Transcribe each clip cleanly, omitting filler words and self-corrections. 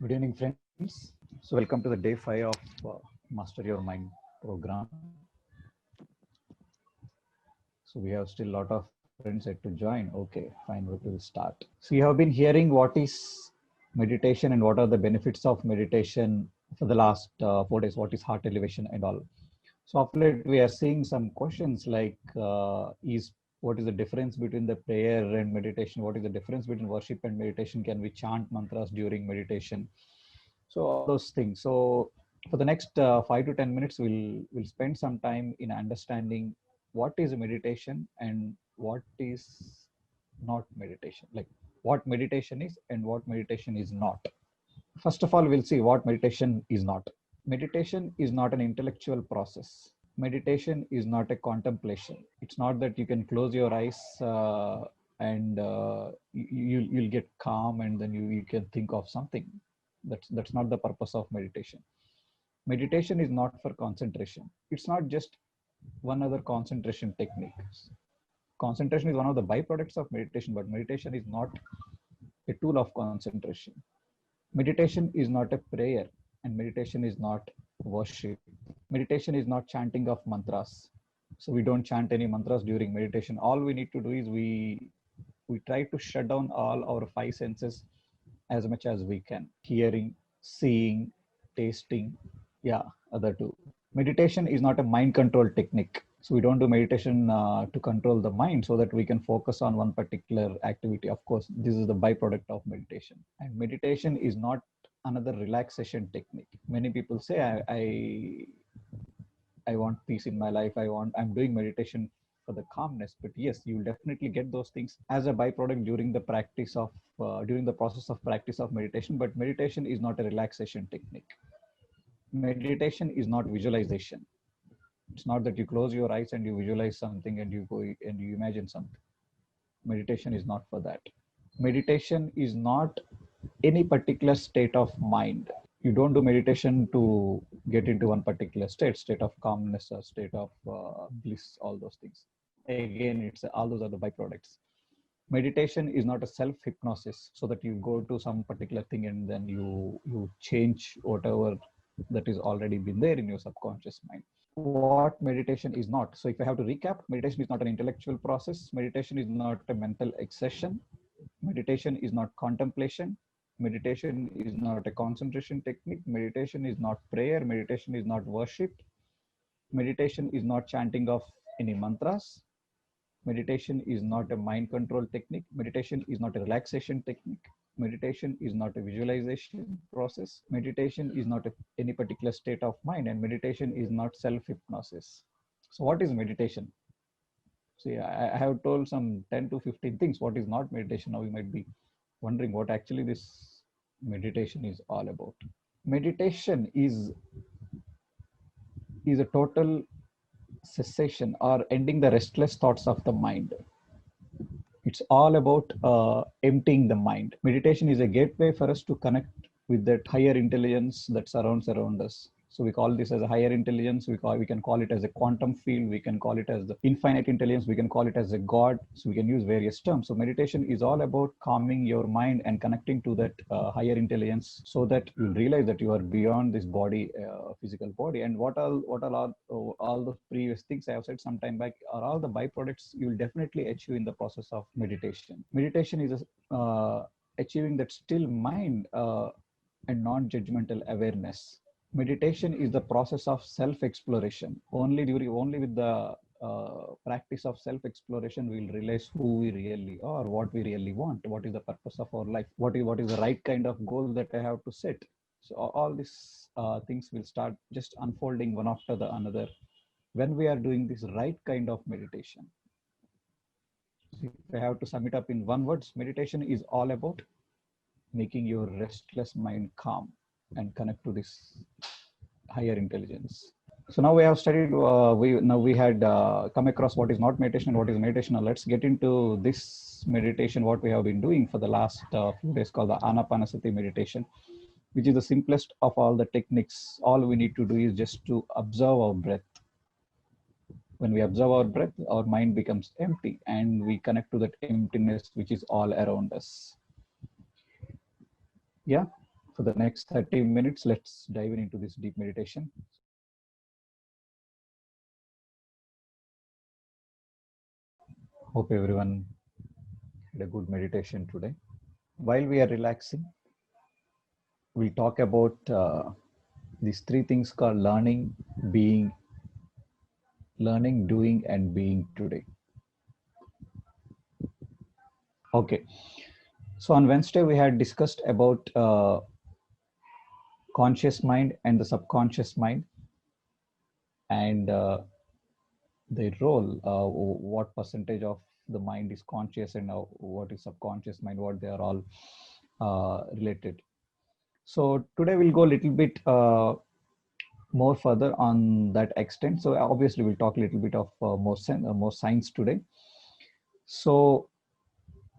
Good evening, friends. So, welcome to the day 5 of Master Your Mind program. So, we have still a lot of friends yet to join. Okay, fine, we will start. So, you have been hearing what is meditation and what are the benefits of meditation for the last 4 days, what is heart elevation and all. So, of late, we are seeing some questions like is what is the difference between the prayer and meditation? What is the difference between worship and meditation? Can we chant mantras during meditation? So all those things. So for the next 5 to 10 minutes, we'll spend some time in understanding what is meditation and what is not meditation, like what meditation is and what meditation is not. First of all, we'll see what meditation is not. Meditation is not an intellectual process. Meditation is not a contemplation. It's not that you can close your eyes and you'll get calm and then you can think of something. That's not the purpose of meditation. Meditation is not for concentration. It's not just one other concentration technique. Concentration is one of the byproducts of meditation, but meditation is not a tool of concentration. Meditation is not a prayer, and meditation is not worship. Meditation is not chanting of mantras. So we don't chant any mantras during meditation. All we need to do is we try to shut down all our five senses as much as we can. Hearing, seeing, tasting, yeah, other two. Meditation is not a mind control technique. So we don't do meditation to control the mind so that we can focus on one particular activity. Of course, this is the byproduct of meditation. And meditation is not another relaxation technique. Many people say, I want peace in my life. I'm doing meditation for the calmness. But yes, you will definitely get those things as a byproduct during the process of practice of meditation. But meditation is not a relaxation technique. Meditation is not visualization. It's not that you close your eyes and you visualize something and you go and you imagine something. Meditation is not for that. Meditation is not any particular state of mind. You don't do meditation to get into one particular state of calmness or state of bliss, all those things. Again, all those are the byproducts. Meditation is not a self hypnosis so that you go to some particular thing and then you change whatever that is already been there in your subconscious mind. What meditation is not. So if I have to recap, meditation is not an intellectual process. Meditation is not a mental exertion. Meditation is not contemplation. Meditation is not a concentration technique. Meditation is not prayer. Meditation is not worship. Meditation is not chanting of any mantras. Meditation is not a mind control technique. Meditation is not a relaxation technique. Meditation is not a visualization process. Meditation is not any particular state of mind, and meditation is not self hypnosis. So, what is meditation? See, I have told some 10 to 15 things. What is not meditation? Now you might be wondering what actually this meditation is all about. Meditation is a total cessation or ending the restless thoughts of the mind. It's all about emptying the mind. Meditation is a gateway for us to connect with that higher intelligence that surrounds around us. So we call this as a higher intelligence. We can call it as a quantum field. We can call it as the infinite intelligence. We can call it as a God. So we can use various terms. So meditation is all about calming your mind and connecting to that higher intelligence, so that you realize that you are beyond this body, physical body. And all the previous things I have said some time back are all the byproducts you will definitely achieve in the process of meditation. Meditation is achieving that still mind and non-judgmental awareness. Meditation is the process of self-exploration. Only with the practice of self-exploration we will realize who we really are, what we really want, what is the purpose of our life, what is the right kind of goal that I have to set. So all these things will start just unfolding one after the another when we are doing this right kind of meditation. If I have to sum it up in one word, meditation is all about making your restless mind calm and connect to this higher intelligence. So now we have studied, we had come across what is not meditation and what is meditation. Now let's get into this meditation, what we have been doing for the last few days, called the Anapanasati meditation, which is the simplest of all the techniques. All we need to do is just to observe our breath. When we observe our breath, our mind becomes empty and we connect to that emptiness which is all around us. Yeah. For the next 30 minutes, let's dive into this deep meditation. Hope everyone had a good meditation today. While we are relaxing, we'll talk about these three things called learning, doing, and being today. Okay. So on Wednesday, we had discussed about conscious mind and the subconscious mind, and their role, what percentage of the mind is conscious and what is subconscious mind, what they are all related. So today we'll go a little bit more further on that extent. So obviously we'll talk a little bit of more science today. So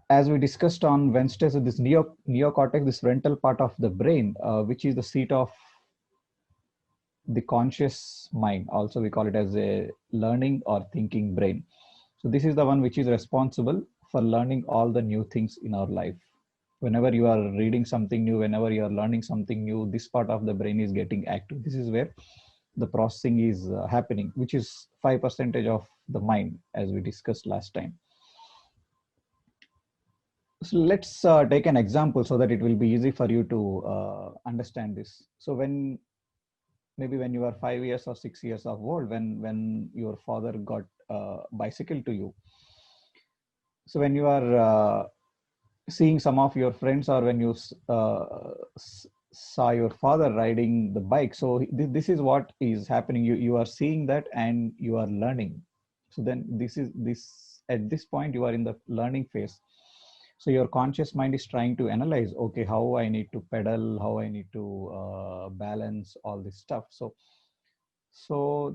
as we discussed on Wednesday, so this neocortex, this frontal part of the brain, which is the seat of the conscious mind, also we call it as a learning or thinking brain. So this is the one which is responsible for learning all the new things in our life. Whenever you are reading something new, whenever you are learning something new, this part of the brain is getting active. This is where the processing is happening, which is 5% of the mind, as we discussed last time. So let's take an example so that it will be easy for you to understand this. So maybe when you are 5 years or 6 years of old, when your father got a bicycle to you, so when you are seeing some of your friends, or when you saw your father riding the bike, so this is what is happening. You are seeing that and you are learning. So then this at this point you are in the learning phase. So your conscious mind is trying to analyze, okay, how I need to pedal, how I need to balance all this stuff. So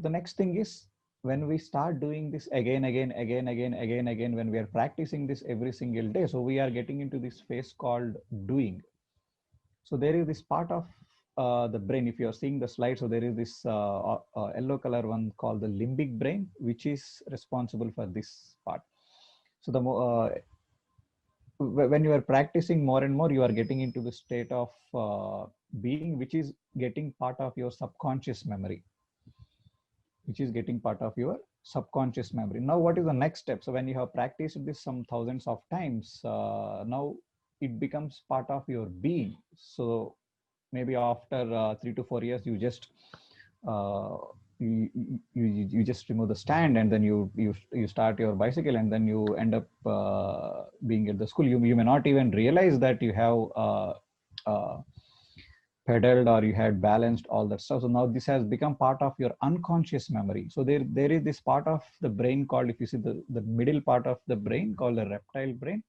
the next thing is, when we start doing this again, when we are practicing this every single day, so we are getting into this phase called doing. So there is this part of the brain, if you are seeing the slide, so there is this yellow color one called the limbic brain, which is responsible for this part. So when you are practicing more and more, you are getting into the state of being, which is getting part of your subconscious memory, Now, what is the next step? So when you have practiced this some thousands of times, now it becomes part of your being. So maybe after 3 to 4 years, you just uh, you just remove the stand, and then you start your bicycle, and then you end up being at the school. You may not even realize that you have uh, pedaled or you had balanced all that stuff. So now this has become part of your unconscious memory. So there is this part of the brain called, if you see the middle part of the brain called the reptile brain,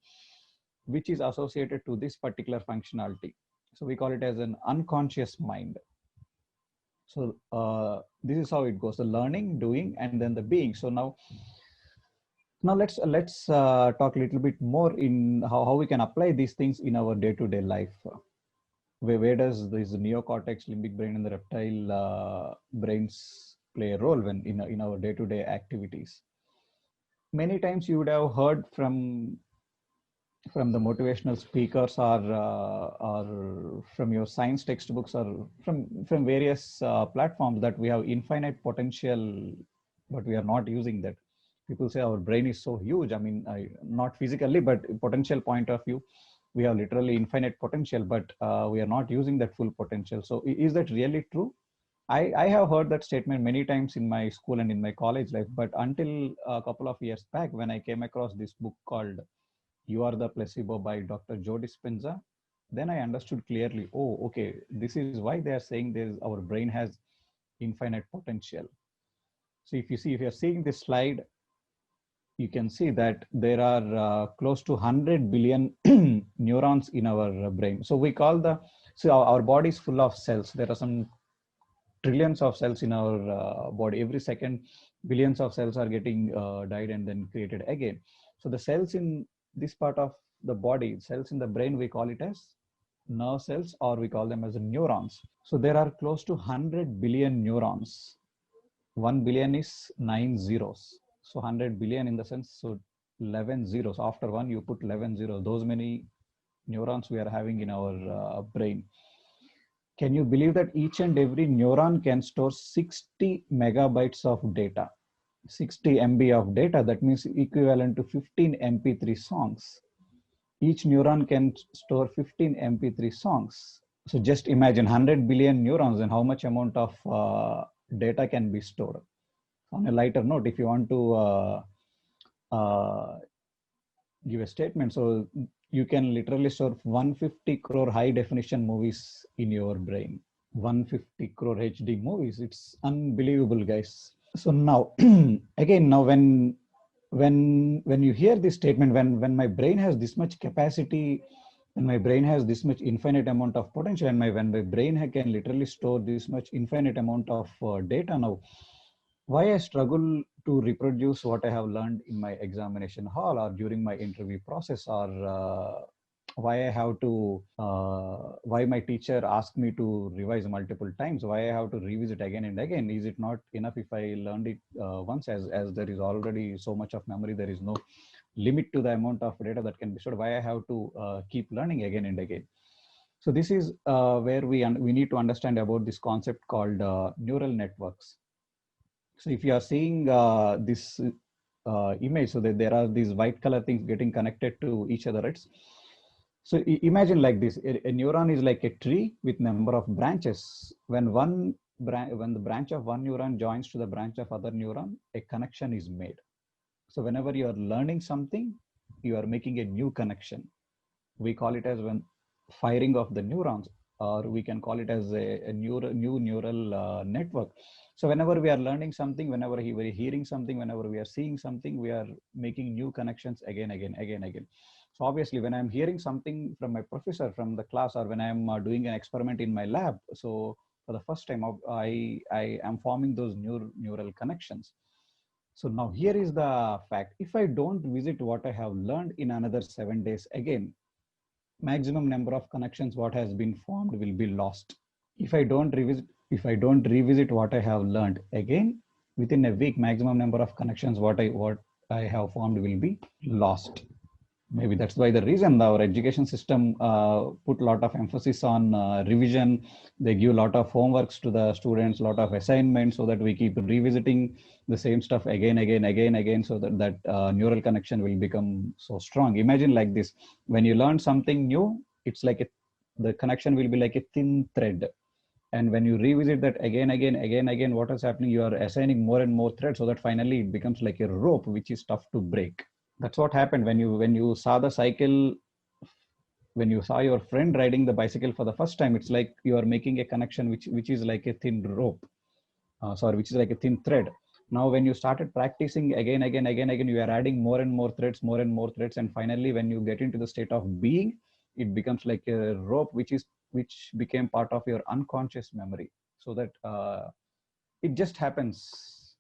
which is associated to this particular functionality. So we call it as an unconscious mind. So this is how it goes: the learning, doing, and then the being. So now let's talk a little bit more in how we can apply these things in our day-to-day life. Where does this neocortex, limbic brain, and the reptile brains play a role when in our day-to-day activities? Many times you would have heard from the motivational speakers, or from your science textbooks, or from various platforms, that we have infinite potential, but we are not using that. People say our brain is so huge. I mean, not physically, but potential point of view, we have literally infinite potential, but we are not using that full potential. So is that really true? I have heard that statement many times in my school and in my college life, but until a couple of years back, when I came across this book called You Are the Placebo by Dr. Joe Dispenza, then I understood clearly, oh, okay, this is why they are saying our brain has infinite potential. So if you're seeing this slide, you can see that there are close to 100 billion neurons in our brain. So we call so our body is full of cells. There are some trillions of cells in our body. Every second, billions of cells are getting died and then created again. So the cells in this part of the body, cells in the brain, we call it as nerve cells, or we call them as neurons. So there are close to 100 billion neurons. 1 billion is 9 zeros. So 100 billion in the sense, so 11 zeros. After one, you put 11 zeros. Those many neurons we are having in our brain. Can you believe that each and every neuron can store 60 megabytes of data? 60 MB of data, that means equivalent to 15 MP3 songs. Each neuron can store 15 MP3 songs. So just imagine 100 billion neurons and how much amount of data can be stored. On a lighter note, if you want to give a statement, so you can literally store 150 crore high definition movies in your brain. 150 crore HD movies. It's unbelievable, guys. So now, again, now when you hear this statement, when my brain has this much capacity, when my brain has this much infinite amount of potential, and when my brain can literally store this much infinite amount of data now, why I struggle to reproduce what I have learned in my examination hall or during my interview process, or why I have to, why my teacher asked me to revise multiple times, why I have to revisit again and again. Is it not enough if I learned it once, as there is already so much of memory, there is no limit to the amount of data that can be stored. Why I have to keep learning again and again? So this is where we need to understand about this concept called neural networks. So if you are seeing this image, so that there are these white color things getting connected to each other, right? So imagine like this: a neuron is like a tree with number of branches. When the branch of one neuron joins to the branch of other neuron, a connection is made. So whenever you are learning something, you are making a new connection. We call it as when firing of the neurons, or we can call it as a new neural network. So whenever we are learning something, whenever we are hearing something, whenever we are seeing something, we are making new connections again. So obviously, when I'm hearing something from my professor, from the class, or when I'm doing an experiment in my lab, so for the first time, I am forming those neural connections. So now here is the fact: if I don't visit what I have learned in another 7 days, again, maximum number of connections what has been formed will be lost. If I don't revisit what I have learned again, within a week, maximum number of connections what I have formed will be lost. Maybe that's why the reason our education system put a lot of emphasis on revision. They give a lot of homeworks to the students, a lot of assignments, so that we keep revisiting the same stuff again, so that neural connection will become so strong. Imagine like this: when you learn something new, it's like the connection will be like a thin thread. And when you revisit that again, what is happening? You are assigning more and more threads, so that finally it becomes like a rope, which is tough to break. That's what happened when you saw the cycle, when you saw your friend riding the bicycle for the first time. It's like you are making a connection which is like a thin rope, which is like a thin thread. Now when you started practicing again, you are adding more and more threads, and finally when you get into the state of being, it becomes like a rope which became part of your unconscious memory, so that it just happens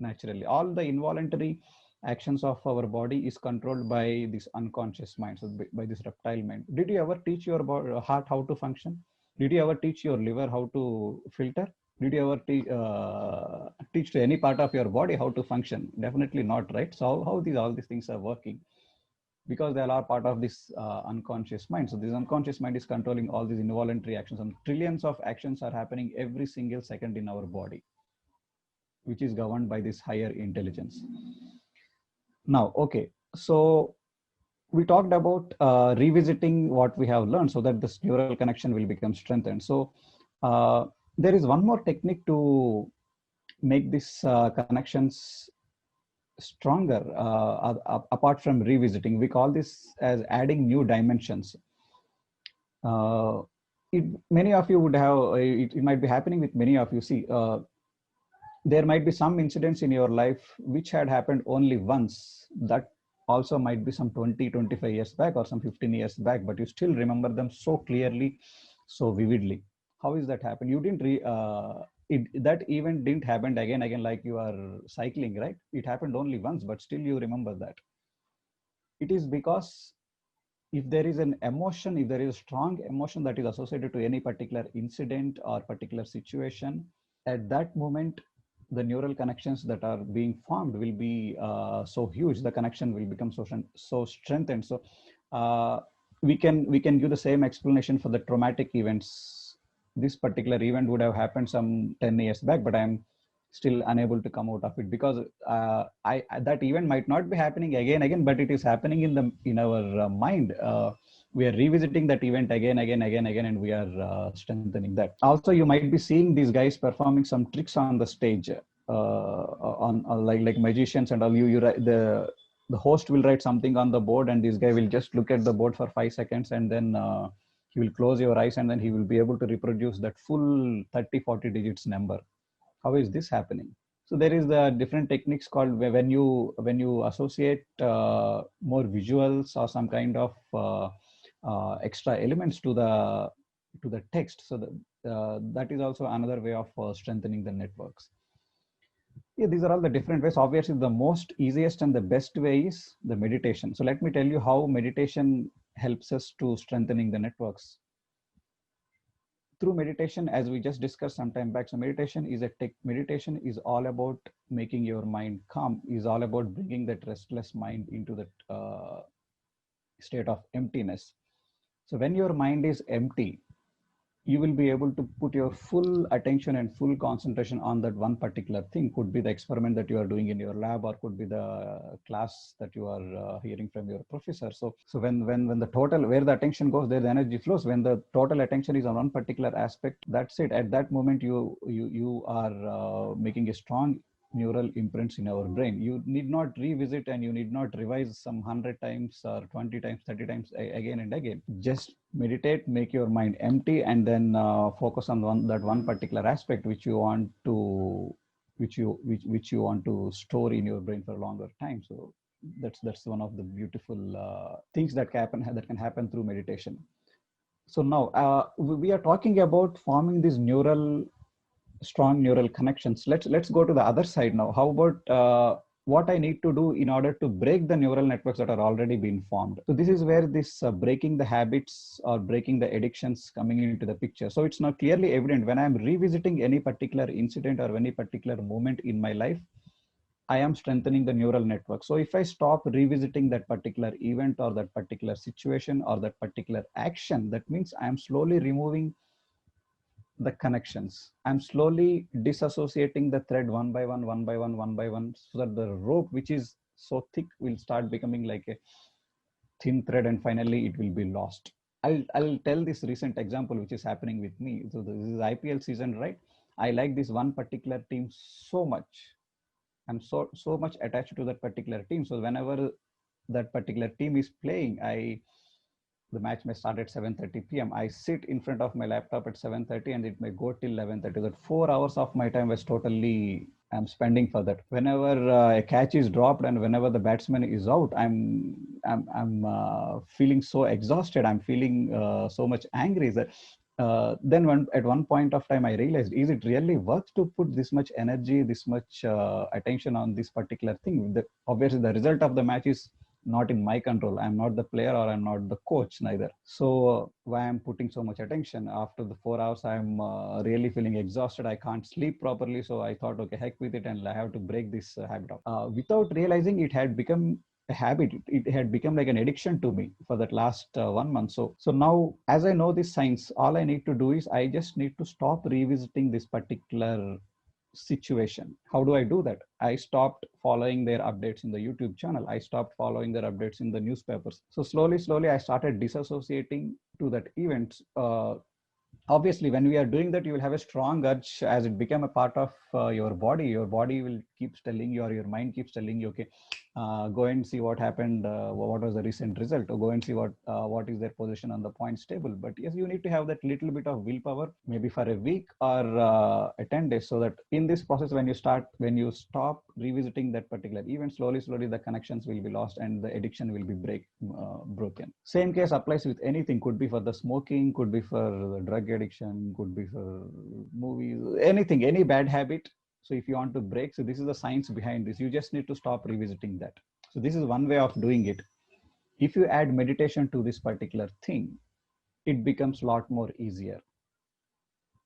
naturally. All the involuntary actions of our body is controlled by this unconscious mind, so by this reptile mind. Did you ever teach your heart how to function? Did you ever teach your liver how to filter? Did you ever teach to any part of your body how to function? Definitely not, right? So how all these things are working? Because they are part of this unconscious mind. So this unconscious mind is controlling all these involuntary actions, and trillions of actions are happening every single second in our body, which is governed by this higher intelligence. Now, okay, so we talked about revisiting what we have learned so that this neural connection will become strengthened. So there is one more technique to make these connections stronger, apart from revisiting. We call this as adding new dimensions. Uh, Many of you would have, it might be happening with many of you. See, there might be some incidents in your life which had happened only once, that also might be some 20-25 years back or some 15 years back, but you still remember them so clearly, so vividly. How is that happen? You didn't that event didn't happen again, like you are cycling, right? It happened only once, but still you remember that. It is because if there is an emotion, if there is a strong emotion that is associated to any particular incident or particular situation, at that moment, the neural connections that are being formed will be so huge. The connection will become so strengthened. So we can give the same explanation for the traumatic events this particular event would have happened some 10 years back, but I'm still unable to come out of it because that event might not be happening again, but it is happening in our mind. We are revisiting that event again, and we are strengthening that. Also, you might be seeing these guys performing some tricks on the stage, on like magicians and all. You write the host will write something on the board, and this guy will just look at the board for 5 seconds, and then he will close your eyes, and then he will be able to reproduce that full 30-40 digits number. How is this happening? So there is the different techniques called when you associate more visuals or some kind of extra elements to the text. So that is also another way of strengthening the networks. Yeah, these are all the different ways. Obviously, the most easiest and the best way is the meditation. So let me tell you how meditation helps us to strengthening the networks. Through meditation, as we just discussed some time back, so meditation is all about making your mind calm, is all about bringing that restless mind into that state of emptiness. So when your mind is empty, you will be able to put your full attention and full concentration on that one particular thing. Could be the experiment that you are doing in your lab, or could be the class that you are hearing from your professor. So when the total, where the attention goes, there the energy flows. When the total attention is on one particular aspect, that's it. At that moment, you are making a strong neural imprints in our brain. You need not revisit and you need not revise some 100 times or 20 times, 30 times again and again. Just meditate, make your mind empty, and then focus on that one particular aspect which you want to which you want to store in your brain for a longer time. So that's one of the beautiful things that can happen through meditation. So now we are talking about forming these strong neural connections. Let's go to the other side now. How about what I need to do in order to break the neural networks that are already being formed? So this is where this breaking the habits or breaking the addictions coming into the picture. So it's now clearly evident when I'm revisiting any particular incident or any particular moment in my life, I am strengthening the neural network. So if I stop revisiting that particular event or that particular situation or that particular action, that means I am slowly removing the connections. I'm slowly disassociating the thread one by one, so that the rope, which is so thick, will start becoming like a thin thread, and finally it will be lost. I'll tell this recent example which is happening with me. So this is IPL season, right? I like this one particular team so much. I'm so much attached to that particular team. So whenever that particular team is playing, the match may start at 7:30 p.m. I sit in front of my laptop at 7:30 and it may go till 11:30. That 4 hours of my time was totally I'm spending for that. Whenever a catch is dropped and whenever the batsman is out, I'm feeling so exhausted. I'm feeling so much angry that then at one point of time I realized, is it really worth to put this much energy, this much attention on this particular thing? Obviously, the result of the match is not in my control. I'm not the player or I'm not the coach neither. So why I'm putting so much attention? After the 4 hours, I'm really feeling exhausted. I can't sleep properly. So I thought, okay, heck with it, and I have to break this habit. Without realizing, it had become a habit. It had become like an addiction to me for that last 1 month. So now, as I know this science, all I need to do is I just need to stop revisiting this particular situation. How do I do that? I stopped following their updates in the YouTube channel. I stopped following their updates in the newspapers. So slowly I started disassociating to that event. Obviously, when we are doing that, you will have a strong urge as it become a part of your body. Your body will keep telling you, or your mind keeps telling you, okay, go and see what happened, what was the recent result, or go and see what is their position on the points table. But yes, you need to have that little bit of willpower, maybe for a week or 10 days, so that in this process, when you stop revisiting that particular event, slowly the connections will be lost and the addiction will be broken. Same case applies with anything. Could be for the smoking, could be for the drug addiction, could be for movies, anything, any bad habit. So if you want to break, so this is the science behind this. You just need to stop revisiting that. So this is one way of doing it. If you add meditation to this particular thing, it becomes a lot more easier.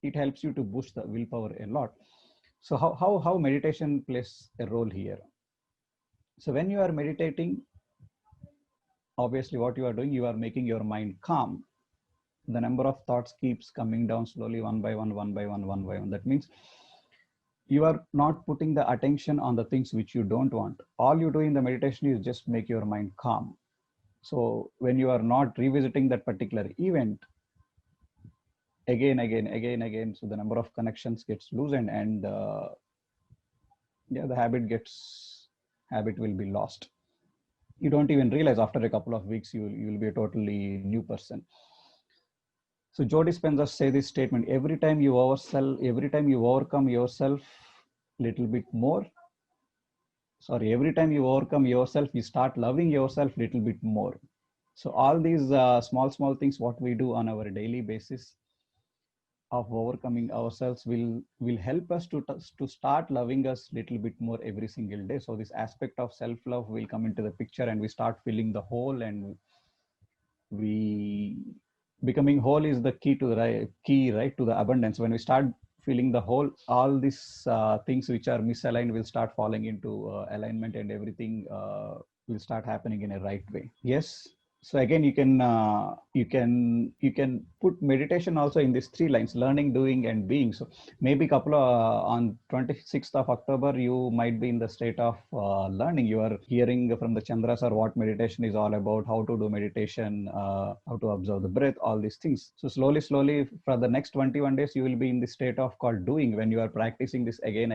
It helps you to boost the willpower a lot. So how meditation plays a role here? So when you are meditating, obviously what you are doing, you are making your mind calm. the number of thoughts keeps coming down slowly, one by one, one by one, one by one. That means you are not putting the attention on the things which you don't want. All you do in the meditation is just make your mind calm. So when you are not revisiting that particular event again, so the number of connections gets loosened, and yeah, the habit will be lost. You don't even realize after a couple of weeks you will be a totally new person. So Joe Dispenza say this statement: every time you overcome yourself little bit more, every time you overcome yourself, you start loving yourself little bit more. So all these small things what we do on our daily basis of overcoming ourselves will help us to start loving us little bit more every single day. So this aspect of self love will come into the picture, and we start filling the hole, and we becoming whole is the key to the right to the abundance. When we start filling the whole, all these things which are misaligned will start falling into alignment, and everything will start happening in a right way. Yes. So again, you can put meditation also in these three lines: learning, doing, and being. So maybe couple of on 26th of October, you might be in the state of learning. You are hearing from the Chandras or what meditation is all about, how to do meditation, how to observe the breath, all these things. So slowly, for the next 21 days, you will be in the state of called doing, when you are practicing this again.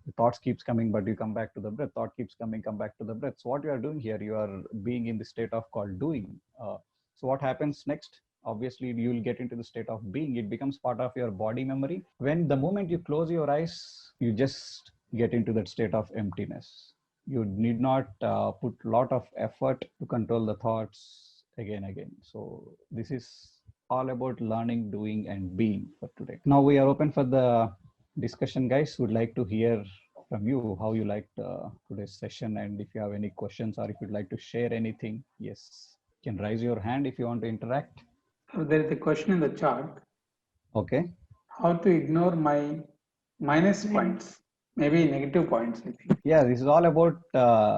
The thoughts keeps coming, but you come back to the breath. Thought keeps coming, come back to the breath. So what you are doing here, you are being in the state of called doing. So what happens next? Obviously, you will get into the state of being. It becomes part of your body memory. When the moment you close your eyes, you just get into that state of emptiness. You need not put a lot of effort to control the thoughts again. So this is all about learning, doing, and being for today. Now we are open for the discussion, guys. Would like to hear from you how you liked today's session, and if you have any questions or if you'd like to share anything. Yes, you can raise your hand if you want to interact. There is a question in the chart. Okay. How to ignore my minus points, maybe negative points, I think. Yeah, this is all about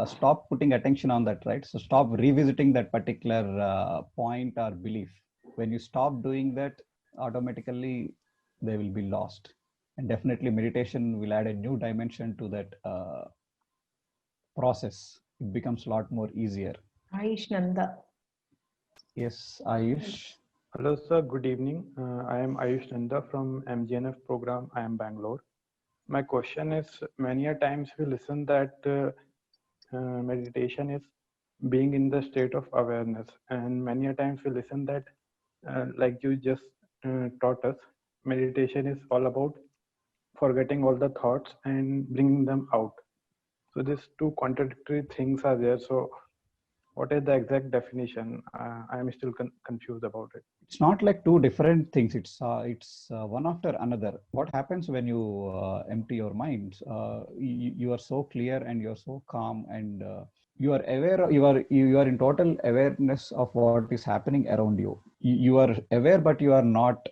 stop putting attention on that, right? So stop revisiting that particular point or belief. When you stop doing that, automatically they will be lost. And definitely meditation will add a new dimension to that process. It becomes a lot more easier. Ayush Nanda. Yes, Ayush. Hello, sir. Good evening. I am Ayush Nanda from MGNF program. I am Bangalore. My question is, many a times we listen that meditation is being in the state of awareness, and many a times we listen that, like you just taught us, meditation is all about forgetting all the thoughts and bringing them out. So these two contradictory things are there. So what is the exact definition? I am still confused about it. It's not like two different things. It's one after another. What happens when you empty your mind? You are so clear and you're so calm, and you are aware. You are in total awareness of what is happening around you. You are aware, but you are not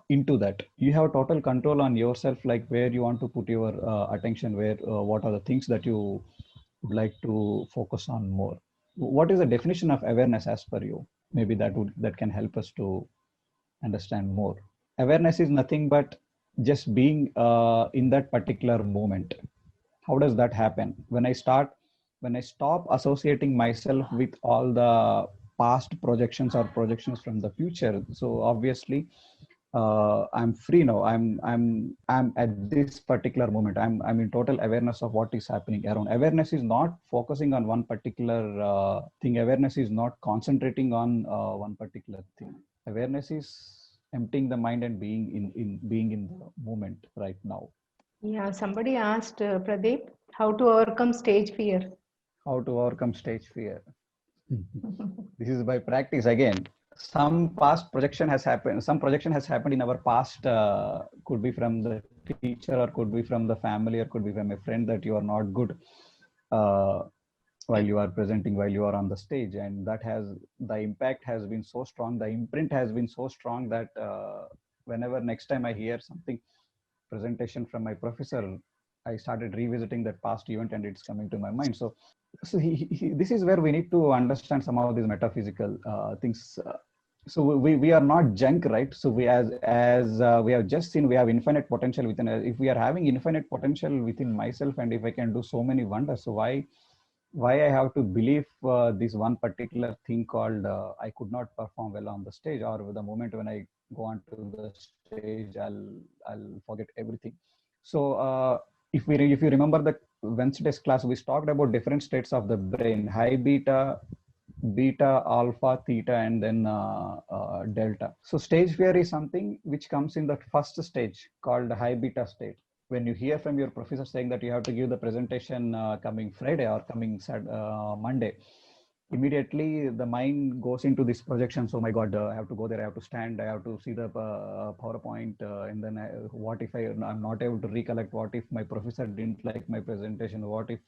into that. You have total control on yourself, like where you want to put your attention, where what are the things that you would like to focus on more. What is the definition of awareness as per you? Maybe that can help us to understand more. Awareness is nothing but just being in that particular moment. How does that happen? When I stop associating myself with all the past projections or projections from the future. So obviously I'm free now. I'm at this particular moment. I'm in total awareness of what is happening around. Awareness is not focusing on one particular thing. Awareness is not concentrating on one particular thing. Awareness is emptying the mind and being in the moment right now. Yeah, somebody asked Pradeep how to overcome stage fear. How to overcome stage fear? This is by practice again. Some past projection has happened. Some projection has happened in our past. Could be from the teacher, or could be from the family, or could be from a friend that you are not good while you are presenting, while you are on the stage, and the impact has been so strong. The imprint has been so strong that whenever next time I hear something presentation from my professor, I started revisiting that past event, and it's coming to my mind. So this is where we need to understand some of these metaphysical things. So we are not junk, right? So we as we have just seen, we have infinite potential within us. If we are having infinite potential within myself, and if I can do so many wonders, so why I have to believe this one particular thing called I could not perform well on the stage, or the moment when I go onto the stage, I'll forget everything. So if you remember the Wednesday's class, we talked about different states of the brain: high beta, alpha, theta, and then delta. So stage fear is something which comes in the first stage called high beta state. When you hear from your professor saying that you have to give the presentation coming Friday or coming Monday, immediately the mind goes into this projection. So my God, I have to go there, I have to stand, I have to see the PowerPoint, and then what if I'm not able to recollect? What if my professor didn't like my presentation? What if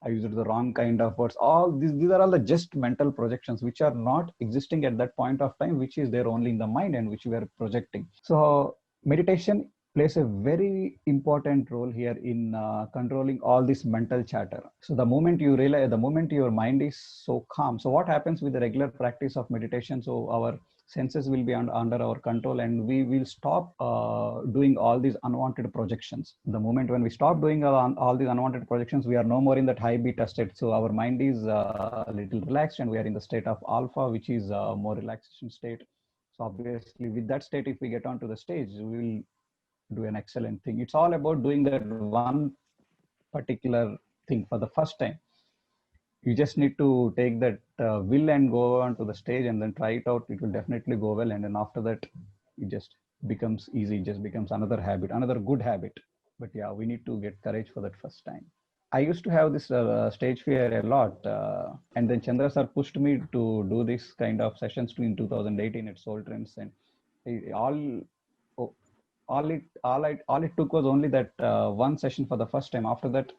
I used the wrong kind of words? All these are all the just mental projections which are not existing at that point of time, which is there only in the mind and which we are projecting. So meditation plays a very important role here in controlling all this mental chatter. So the moment you realize, the moment your mind is so calm, so what happens with the regular practice of meditation? So our senses will be under our control, and we will stop doing all these unwanted projections. The moment when we stop doing all these unwanted projections, we are no more in that high beta state. So our mind is a little relaxed, and we are in the state of alpha, which is a more relaxation state. So obviously with that state, if we get onto the stage, we will do an excellent thing. It's all about doing that one particular thing for the first time. You just need to take that will and go onto the stage and then try it out. It will definitely go well, and then after that it just becomes easy. It just becomes another habit, another good habit. But yeah, we need to get courage for that first time. I used to have this stage fear a lot, and then Chandra sir pushed me to do this kind of sessions in 2018 at Soul Trends, and all it took was only that one session for the first time. After that,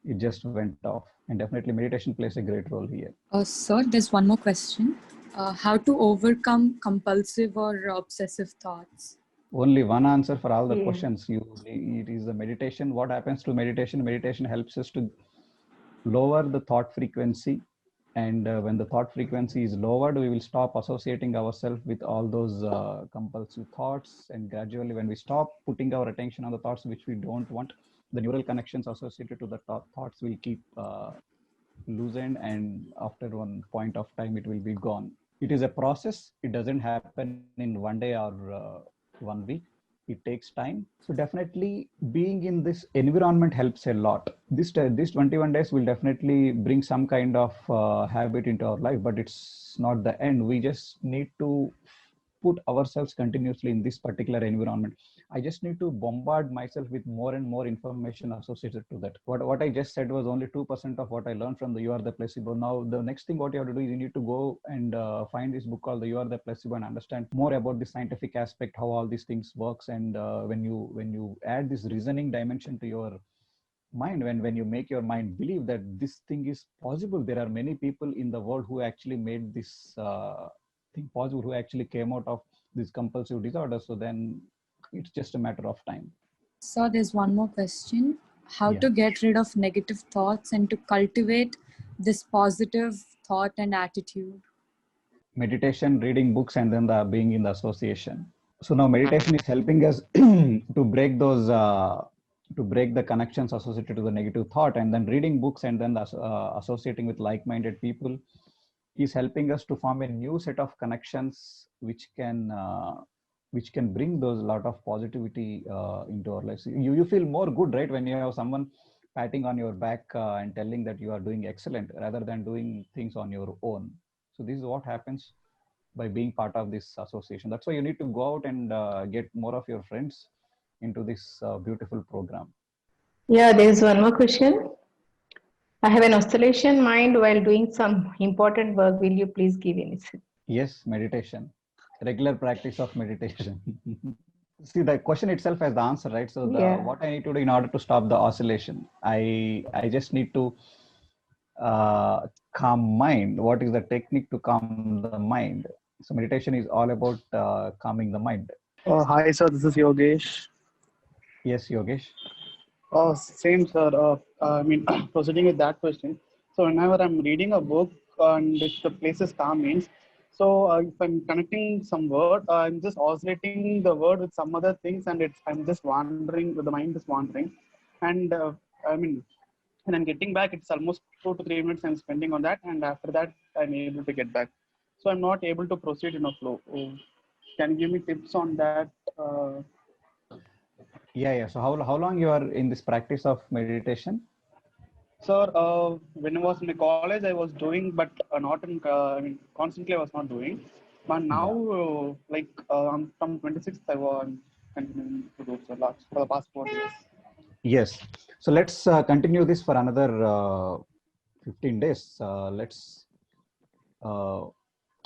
it just went off. And definitely meditation plays a great role here. Sir, there's one more question. How to overcome compulsive or obsessive thoughts? Only one answer for all the questions. It is the meditation. What happens to meditation? Meditation helps us to lower the thought frequency. And when the thought frequency is lowered, we will stop associating ourselves with all those compulsive thoughts. And gradually, when we stop putting our attention on the thoughts which we don't want, the neural connections associated to the thoughts will keep loosened, and after one point of time, it will be gone. It is a process. It doesn't happen in one day or 1 week. It takes time. So definitely being in this environment helps a lot. This 21 days will definitely bring some kind of habit into our life, but it's not the end. We just need to put ourselves continuously in this particular environment. I just need to bombard myself with more and more information associated to that. What I just said was only 2% of what I learned from the You Are the Placebo. Now, the next thing what you have to do is you need to go and find this book called the You Are the Placebo and understand more about the scientific aspect, how all these things works. And when you add this reasoning dimension to your mind, when you make your mind believe that this thing is possible, there are many people in the world who actually made this thing possible, who actually came out of this compulsive disorder. So then it's just a matter of time. So there's one more question. How to get rid of negative thoughts and to cultivate this positive thought and attitude? Meditation, reading books, and then being in the association. So now meditation is helping us to break those to break the connections associated to the negative thought, and then reading books and then associating with like-minded people is helping us to form a new set of connections which can bring those lot of positivity into our lives. You feel more good, right, when you have someone patting on your back and telling that you are doing excellent, rather than doing things on your own. So this is what happens by being part of this association. That's why you need to go out and get more of your friends into this beautiful program. Yeah, there is one more question. I have an oscillation mind while doing some important work. Will you please give any? Yes, meditation, regular practice of meditation. See, the question itself has the answer, right? So what I need to do in order to stop the oscillation, I just need to calm mind. What is the technique to calm the mind? So meditation is all about calming the mind. Hi, sir. This is Yogesh. Yes, Yogesh. Same, sir. Proceeding with that question. So whenever I'm reading a book and if the place is calm means, So if I'm connecting some word, I'm just oscillating the word with some other things, and I'm just wandering. The mind is wandering, and I mean, when I'm getting back, it's almost 2 to 3 minutes I'm spending on that, and after that I'm able to get back. So I'm not able to proceed in a flow. Can you give me tips on that? Yeah. So how long you are in this practice of meditation? Sir, when I was in college, I was doing, but not in, I mean, constantly I was not doing. But now, I'm from 26th, I'm continuing to do so for the past 4 years. Yes. So let's continue this for another 15 days. Let's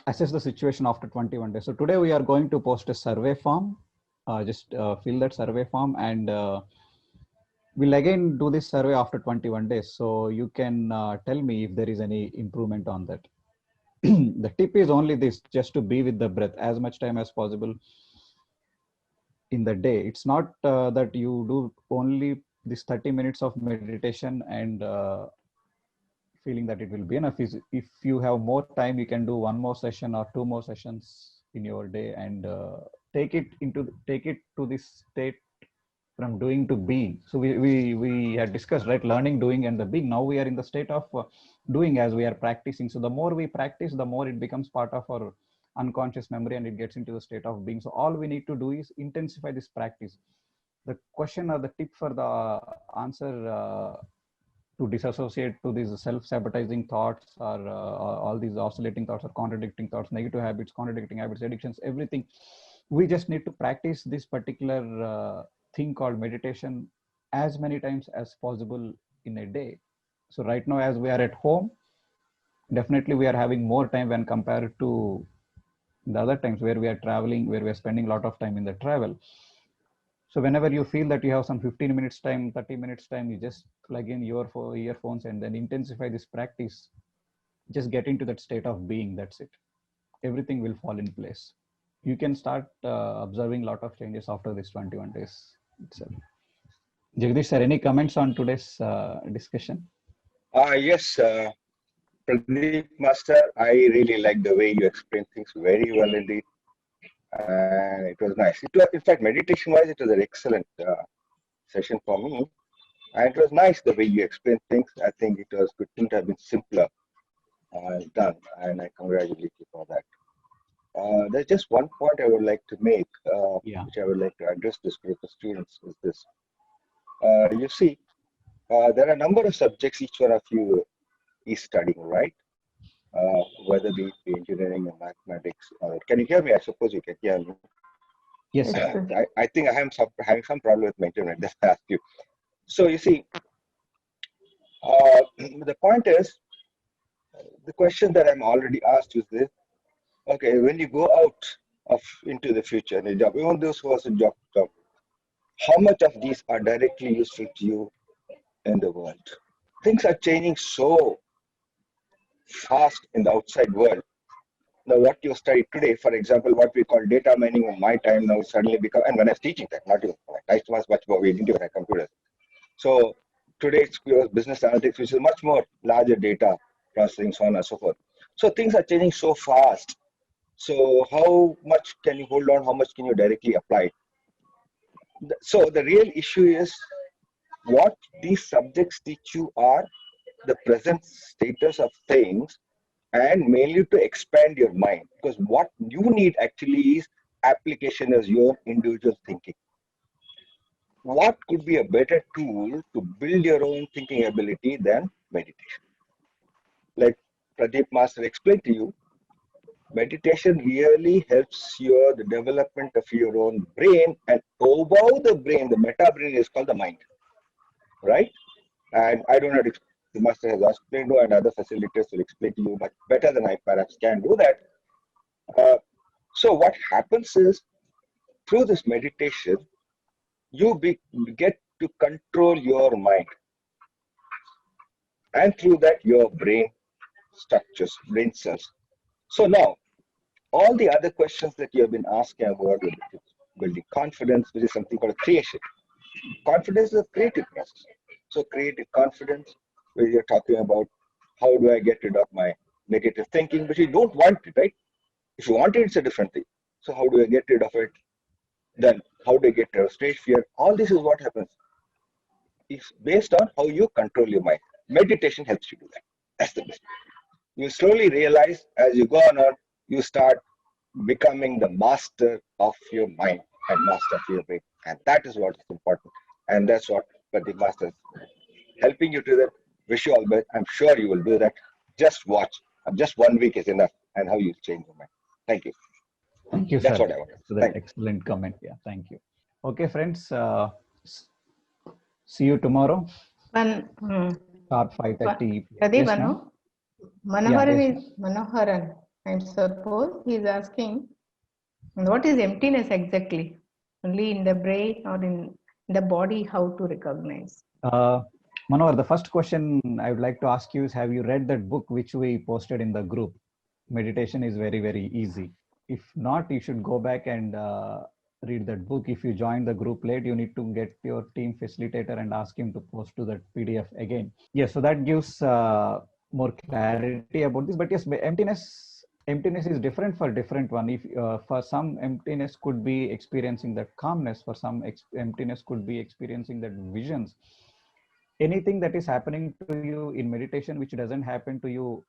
assess the situation after 21 days. So today we are going to post a survey form. Just fill that survey form, and we'll again do this survey after 21 days. So you can tell me if there is any improvement on that. The tip is only this: just to be with the breath as much time as possible in the day. It's not that you do only this 30 minutes of meditation and feeling that it will be enough. If you have more time, you can do one more session or two more sessions in your day, and take it to this state from doing to being. So we had discussed, right, learning, doing, and the being. Now we are in the state of doing as we are practicing. So the more we practice, the more it becomes part of our unconscious memory, and it gets into the state of being. So all we need to do is intensify this practice. The question or the tip for the answer to disassociate to these self-sabotaging thoughts, or all these oscillating thoughts, or contradicting thoughts, negative habits, contradicting habits, addictions, everything. We just need to practice this particular thing called meditation as many times as possible in a day. So right now, as we are at home, definitely we are having more time when compared to the other times where we are traveling, where we are spending a lot of time in the travel. So whenever you feel that you have some 15 minutes time, 30 minutes time, you just plug in your earphones and then intensify this practice. Just get into that state of being. That's it. Everything will fall in place. You can start observing a lot of changes after this 21 days itself. Jagdish sir, any comments on today's discussion? Yes, Pradeep Master, I really like the way you explained things very well indeed. And it was nice. In fact, meditation-wise, it was an excellent session for me. And it was nice the way you explained things. I think it couldn't have been simpler done, and I congratulate you for that. There's just one point I would like to make, which I would like to address this group of students, is this. You see, there are a number of subjects each one of you is studying, right? Whether be engineering or mathematics. Can you hear me? I suppose you can hear me. Yes, I think I am having some problem with my internet. That's why I ask you. So you see, the point is, the question that I'm already asked is this: okay, when you go out into the future in a job, even those who are in job, how much of these are directly useful to you in the world? Things are changing so fast in the outside world. Now, what you study today, for example, what we call data mining in my time now suddenly become, and when I was teaching that, not even I was much more, we didn't even have computers. So today it's business analytics, which is much more larger data processing, so on and so forth. So things are changing so fast. So how much can you hold on? How much can you directly apply? So the real issue is what these subjects teach you are the present status of things, and mainly to expand your mind, because what you need actually is application as your individual thinking. What could be a better tool to build your own thinking ability than meditation? Like Pradeep Master explained to you, meditation really helps the development of your own brain, and above the brain, the meta brain is called the mind, right? And I don't know if the master has explained to, and other facilitators will explain to you much better than I perhaps can do that. So what happens is, through this meditation, you get to control your mind, and through that your brain structures, brain cells. So now, all the other questions that you have been asking about building confidence, which is something called creation. Confidence is a creative process. So creative confidence, where you're talking about how do I get rid of my negative thinking, but you don't want it, right? If you want it, it's a different thing. So how do I get rid of it? Then how do I get rid of stage fear? All this is what happens. It's based on how you control your mind. Meditation helps you do that. That's the best. You slowly realize as you go on, you start becoming the master of your mind and master of your brain. And that is what is important. And that's what the master is helping you to that. Wish you all the best. I'm sure you will do that. Just watch. Just 1 week is enough, and how you change your mind. Thank you. Thank you, That's sir. what I wanted. For that excellent comment. Yeah, thank you. Okay, friends. See you tomorrow. Sharp 5:30. Pradeep, Yes, one ma'am. more. Manoharan yes, is Manoharan. I suppose he is asking, what is emptiness exactly? Only in the brain or in the body? How to recognize? Manohar, the first question I would like to ask you is: have you read that book which we posted in the group? Meditation is very, very easy. If not, you should go back and read that book. If you join the group late, you need to get your team facilitator and ask him to post to that PDF again. Yes, so that gives more clarity about this. But yes, emptiness is different for different one. If for some, emptiness could be experiencing that calmness. For some, emptiness could be experiencing that visions. Anything that is happening to you in meditation which doesn't happen to you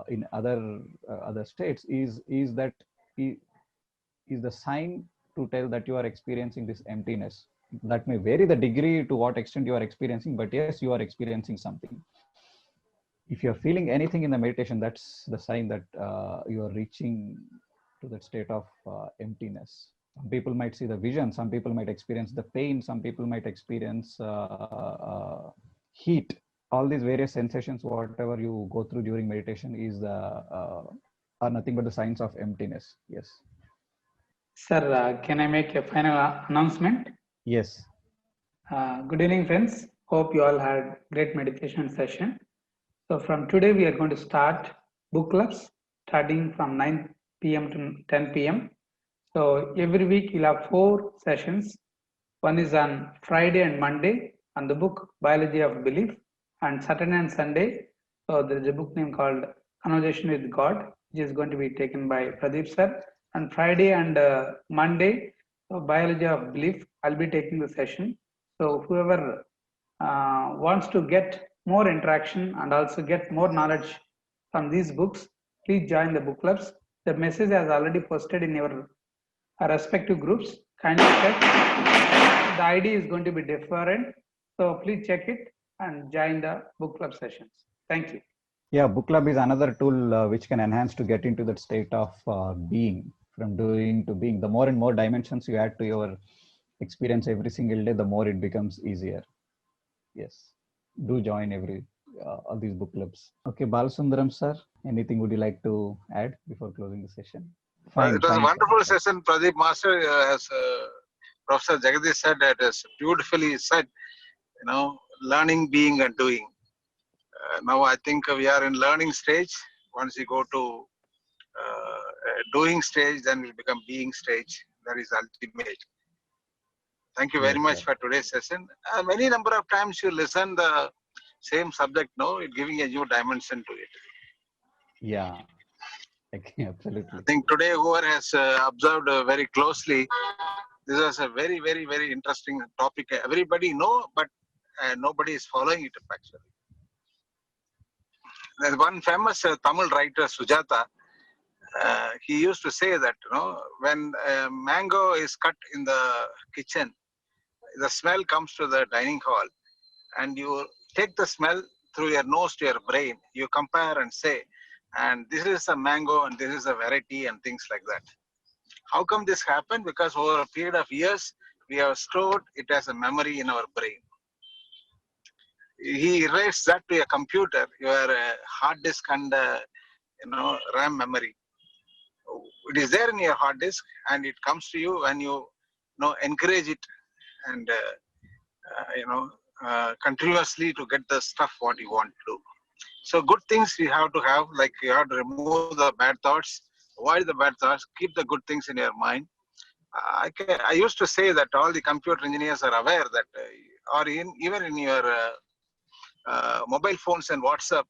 in other states is the sign to tell that you are experiencing this emptiness. That may vary the degree to what extent you are experiencing, but yes, you are experiencing something. If you are feeling anything in the meditation, that's the sign that you are reaching to that state of emptiness. Some people might see the vision, some people might experience the pain, some people might experience heat. All these various sensations, whatever you go through during meditation, are nothing but the signs of emptiness. Yes. Sir, can I make a final announcement? Yes. Good evening, friends. Hope you all had great meditation session. So from today, we are going to start book clubs starting from 9 p.m. to 10 p.m. So every week you'll have 4 sessions. One is on Friday and Monday on the book Biology of Belief, and Saturday and Sunday. So there is a book name called Conversation with God, which is going to be taken by Pradeep sir. And Friday and Monday, Biology of Belief, I'll be taking the session. So whoever wants to get more interaction and also get more knowledge from these books, please join the book clubs. The message is already posted in your respective groups. Kindly check. The ID is going to be different, so please check it and join the book club sessions. Thank you. Yeah, book club is another tool which can enhance to get into that state of being, from doing to being. The more and more dimensions you add to your experience every single day, the more it becomes easier. Yes, do join all these book clubs. Okay, Balasundaram sir, anything would you like to add before closing the session? Fine, it was a wonderful session. Pradeep Master, as Professor Jagadish said, it is beautifully said. Learning, being, and doing. Now I think we are in learning stage. Once you go to doing stage, then we become being stage. That is ultimate. Thank you very much for today's session. Many number of times you listen the same subject, it giving a new dimension to it. Yeah, absolutely. I think today whoever has observed very closely, this is a very, very, very interesting topic. Everybody know, but nobody is following it up actually. There's one famous Tamil writer, Sujata. He used to say that when a mango is cut in the kitchen, the smell comes to the dining hall, and you take the smell through your nose to your brain. You compare and say, and this is a mango and this is a variety and things like that. How come this happened? Because over a period of years, we have stored it as a memory in our brain. He erased that to a computer, your hard disk and RAM memory. It is there in your hard disk, and it comes to you when you encourage it and continuously to get the stuff what you want to do. So good things you have to have, like you have to remove the bad thoughts, avoid the bad thoughts, keep the good things in your mind. I used to say that all the computer engineers are aware that, or even in your mobile phones and WhatsApp,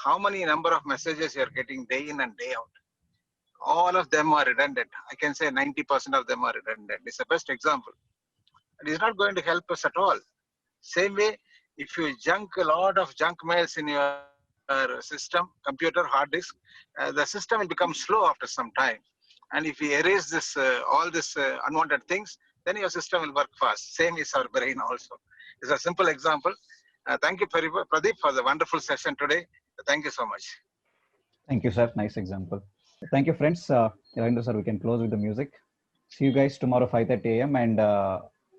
how many number of messages you are getting day in and day out. all of them are redundant. I can say 90% of them are redundant. It's the best example. It is not going to help us at all. Same way, if you junk a lot of junk mails in your system, computer, hard disk, the system will become slow after some time. And if we erase this, all this unwanted things, then your system will work fast. Same is our brain also. It's a simple example. Thank you, Pradeep, for the wonderful session today. Thank you so much. Thank you, sir. Nice example. Thank you, friends. Ravindra, sir, we can close with the music. See you guys tomorrow 5:30 a.m. And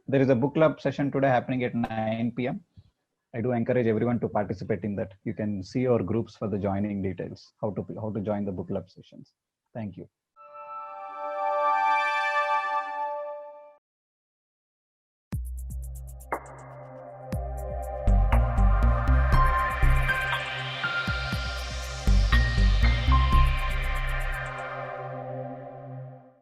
there is a book club session today happening at 9 p.m. I do encourage everyone to participate in that. You can see our groups for the joining details, how to join the book club sessions. Thank you.